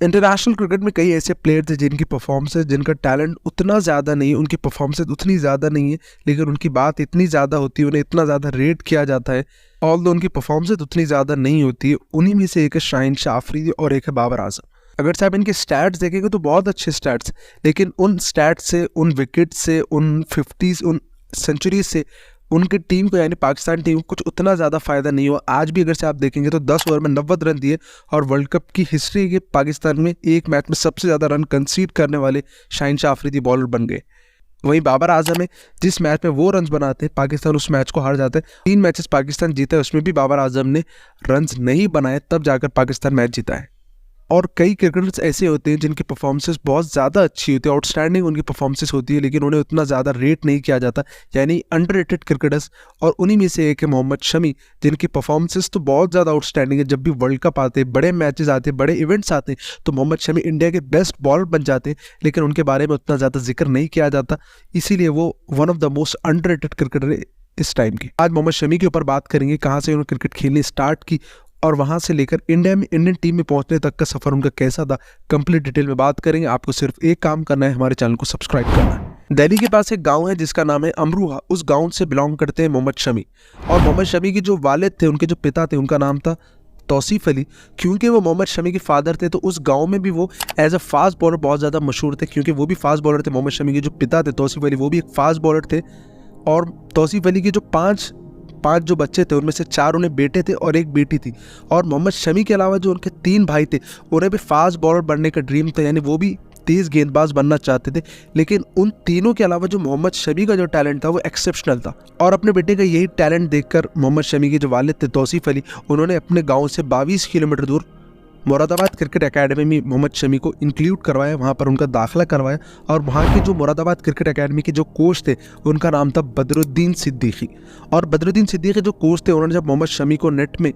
International cricket में कई ऐसे प्लेयर थे जिनकी परफॉर्मेंस, जिनका टैलेंट उतना ज़्यादा नहीं, उनकी परफॉर्मेंस उतनी ज़्यादा नहीं है, लेकिन उनकी बात इतनी ज़्यादा होती है, उन्हें इतना ज़्यादा रेट किया जाता है, ऑल्दो उनकी परफॉर्मेंस उतनी ज़्यादा नहीं होती है। उन्हीं में से एक है शाहीन शाह अफरीदी और एक है बाबर आजम। अगर से आप इनके स्टैट्स देखेंगे तो बहुत अच्छे स्टैट्स, लेकिन उन स्टैट्स से, उन विकेट से, उन 50s, उन सेंचुरीज से उनकी टीम को यानी पाकिस्तान टीम को कुछ उतना ज़्यादा फ़ायदा नहीं हुआ। आज भी अगर से आप देखेंगे तो 10 ओवर में 90 रन दिए और वर्ल्ड कप की हिस्ट्री के पाकिस्तान में एक मैच में सबसे ज़्यादा रन कंसीड करने वाले शाहीन शाह अफरीदी बॉलर बन गए। वहीं बाबर आजम है, जिस मैच में वो रन्स बनाते हैं पाकिस्तान उस मैच को हार जाता है। 3 मैचेस पाकिस्तान जीता है, उसमें भी बाबर आजम ने रन्स नहीं बनाए, तब जाकर पाकिस्तान मैच जीता है। और कई क्रिकेटर्स ऐसे होते हैं जिनकी परफॉर्मेंसेस बहुत ज़्यादा अच्छी होती है, आउटस्टैंडिंग उनकी परफॉर्मेंसेस होती है, लेकिन उन्हें उतना ज़्यादा रेट नहीं किया जाता, यानी अंडररेटेड क्रिकेटर्स। और उन्हीं में से एक है मोहम्मद शमी, जिनकी परफॉर्मेंसेस तो बहुत ज़्यादा आउटस्टैंडिंग है। जब भी वर्ल्ड कप आते हैं, बड़े मैचेस आते हैं, बड़े इवेंट्स आते हैं, तो मोहम्मद शमी इंडिया के बेस्ट बॉलर बन जाते हैं, लेकिन उनके बारे में उतना ज़्यादा जिक्र नहीं किया जाता, इसीलिए वो one of the most underrated cricketer है इस टाइम की। आज मोहम्मद शमी के ऊपर बात करेंगे, कहाँ से उन्होंने क्रिकेट खेलनी स्टार्ट की और वहां से लेकर इंडियन टीम में पहुंचने तक का सफर उनका कैसा था, कंप्लीट डिटेल में बात करेंगे। आपको सिर्फ एक काम करना है, हमारे चैनल को सब्सक्राइब करना है। दिल्ली के पास एक गांव है जिसका नाम है अमरोहा, उस गांव से बिलोंग करते हैं मोहम्मद शमी। और मोहम्मद शमी की जो वालिद थे, उनके जो पिता थे, उनका नाम था तौसीफ अली। क्योंकि वो मोहम्मद शमी के फादर थे, तो उस गांव में भी वो एज अ फास्ट बॉलर बहुत ज़्यादा मशहूर थे, क्योंकि वो भी फास्ट बॉलर थे। मोहम्मद शमी के जो पिता थे तौसीफ अली, वो भी एक फास्ट बॉलर थे। और तौसीफ अली के जो पाँच जो बच्चे थे, उनमें से 4 उन्हें बेटे थे और एक बेटी थी। और मोहम्मद शमी के अलावा जो उनके 3 भाई थे, उन्हें भी फास्ट बॉलर बनने का ड्रीम था, यानी वो भी तेज़ गेंदबाज बनना चाहते थे। लेकिन उन तीनों के अलावा जो मोहम्मद शमी का जो टैलेंट था वो एक्सेप्शनल था। और अपने बेटे का यही टैलेंट देखकर मोहम्मद शमी के जो वालिद थे तौसीफ अली, उन्होंने अपने गाँव से 22 किलोमीटर दूर मुरादाबाद क्रिकेट एकेडमी में मोहम्मद शमी को इंक्लूड करवाया, वहाँ पर उनका दाखिला करवाया। और वहाँ के जो मुरादाबाद क्रिकेट एकेडमी के जो कोच थे, उनका नाम था बदरुद्दीन सिद्दीकी। और बदरुद्दीन सिद्दीकी जो कोच थे, उन्होंने जब मोहम्मद शमी को नेट में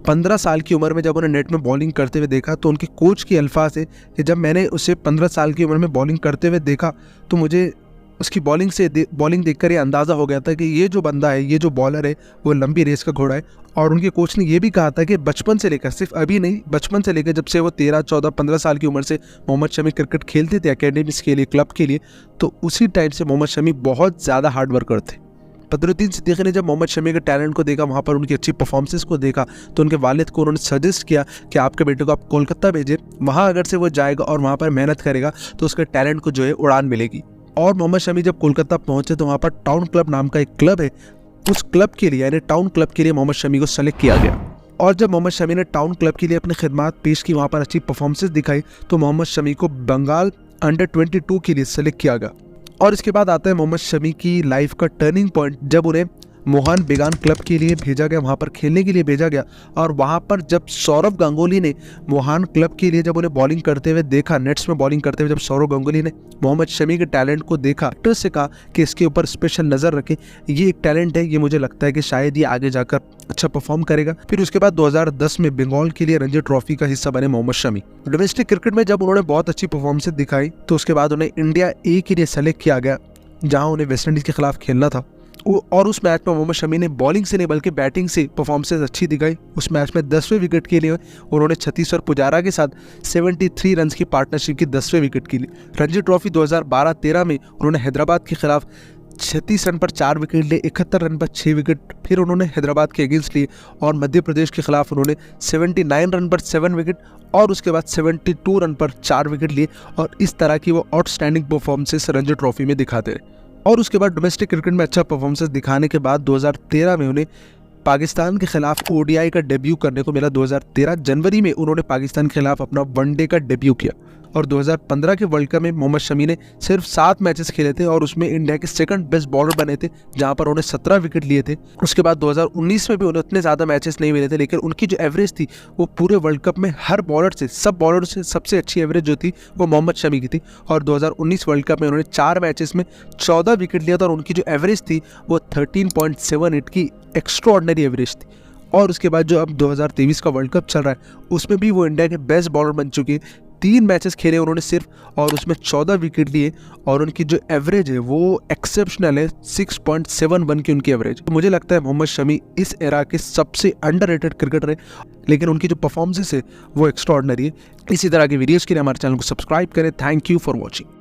15 साल की उम्र में जब उन्हें नेट में बॉलिंग करते हुए देखा, तो उनके कोच की अल्फाज है कि जब मैंने उसे 15 साल की उम्र में बॉलिंग करते हुए देखा, तो मुझे उसकी बॉलिंग देखकर ये अंदाज़ा हो गया था कि ये जो बंदा है, ये जो बॉलर है, वो लंबी रेस का घोड़ा है। और उनके कोच ने ये भी कहा था कि बचपन से लेकर, सिर्फ अभी नहीं, बचपन से लेकर जब से वो 13, 14, 15 साल की उम्र से मोहम्मद शमी क्रिकेट खेलते थे एकेडमीज के लिए, क्लब के लिए, तो उसी टाइम से मोहम्मद शमी बहुत ज़्यादा हार्ड वर्कर थे। बदरुद्दीन सिद्दीकी ने जब मोहम्मद शमी के टैलेंट को देखा, वहाँ पर उनकी अच्छी परफॉर्मेंसेस को देखा, तो उनके वालिद को उन्होंने सजेस्ट किया कि आपके बेटे को आप कोलकाता भेजें, वहाँ अगर से वो जाएगा और वहाँ पर मेहनत करेगा तो उसके टैलेंट को जो है उड़ान मिलेगी। और मोहम्मद शमी जब कोलकाता पहुंचे तो वहाँ पर टाउन क्लब नाम का एक क्लब है, उस क्लब के लिए यानी टाउन क्लब के लिए मोहम्मद शमी को सेलेक्ट किया गया। और जब मोहम्मद शमी ने टाउन क्लब के लिए अपनी खिदमत पेश की, वहाँ पर अच्छी परफॉर्मेंसेस दिखाई, तो मोहम्मद शमी को बंगाल अंडर 22 के लिए सेलेक्ट किया गया। और इसके बाद आता है मोहम्मद शमी की लाइफ का टर्निंग पॉइंट, जब उन्हें मोहन बेगान क्लब के लिए भेजा गया, वहाँ पर खेलने के लिए भेजा गया। और वहाँ पर जब सौरव गांगुली ने मोहन क्लब के लिए जब उन्हें बॉलिंग करते हुए देखा, नेट्स में बॉलिंग करते हुए जब सौरव गांगुली ने मोहम्मद शमी के टैलेंट को देखा, तो से कहा कि इसके ऊपर स्पेशल नज़र रखें, ये एक टैलेंट है, ये मुझे लगता है कि शायद ये आगे जाकर अच्छा परफॉर्म करेगा। फिर उसके बाद 2010 में बंगाल के लिए रणजी ट्रॉफी का हिस्सा बने मोहम्मद शमी। डोमेस्टिक क्रिकेट में जब उन्होंने बहुत अच्छी परफॉर्मेंस दिखाई, तो उसके बाद उन्हें इंडिया ए के लिए सेलेक्ट किया गया, जहाँ उन्हें वेस्ट इंडीज़ के खिलाफ खेलना था। और उस मैच में मोहम्मद शमी ने बॉलिंग से नहीं बल्कि बैटिंग से परफॉर्मेंसेस अच्छी दिखाई। उस मैच में 10वें विकेट के लिए उन्होंने छत्तीसगढ़ पुजारा के साथ 73 रन की पार्टनरशिप की 10वें विकेट के लिए। रणजी ट्रॉफी 2012-13 में उन्होंने हैदराबाद के खिलाफ 36 रन पर 4 विकेट लिए, 71 रन पर 6 विकेट फिर उन्होंने हैदराबाद के अगेंस्ट लिए। और मध्य प्रदेश के खिलाफ उन्होंने 79 रन पर 7 विकेट और उसके बाद 72 रन पर 4 विकेट लिए। और इस तरह की वो आउटस्टैंडिंग परफॉर्मेंसेस रणजी ट्रॉफी में दिखाते रहे। और उसके बाद डोमेस्टिक क्रिकेट में अच्छा परफॉर्मेंस दिखाने के बाद 2013 में उन्हें पाकिस्तान के खिलाफ ओडीआई का डेब्यू करने को मिला। 2013 जनवरी में उन्होंने पाकिस्तान के खिलाफ अपना वनडे का डेब्यू किया। और 2015 के वर्ल्ड कप में मोहम्मद शमी ने सिर्फ 7 मैचेस खेले थे और उसमें इंडिया के सेकंड बेस्ट बॉलर बने थे, जहां पर उन्हें 17 विकेट लिए थे। उसके बाद 2019 में भी उन्हें उतने ज़्यादा मैचेस नहीं मिले थे, लेकिन उनकी जो एवरेज थी वो पूरे वर्ल्ड कप में हर बॉलर से, सब बॉलर से सबसे अच्छी एवरेज जो थी वो मोहम्मद शमी की थी। और 2019 वर्ल्ड कप में उन्होंने 4 मैचेस में 14 विकेट लिया था और उनकी जो एवरेज थी वो 13.78 की एक्स्ट्राऑर्डिनरी एवरेज थी। और उसके बाद जो अब 2023 का वर्ल्ड कप चल रहा है, उसमें भी वो इंडिया के बेस्ट बॉलर बन चुके हैं। 3 मैचेस खेले उन्होंने सिर्फ, और उसमें 14 विकेट लिए, और उनकी जो एवरेज है वो एक्सेप्शनल है, 6.71 की उनकी एवरेज। तो मुझे लगता है मोहम्मद शमी इस एरा के सबसे अंडररेटेड क्रिकेटर है, लेकिन उनकी जो परफॉर्मेंस है वो एक्स्ट्राऑर्डिनरी है। इसी तरह की वीडियोस के लिए हमारे चैनल को सब्सक्राइब करें। Thank you for watching.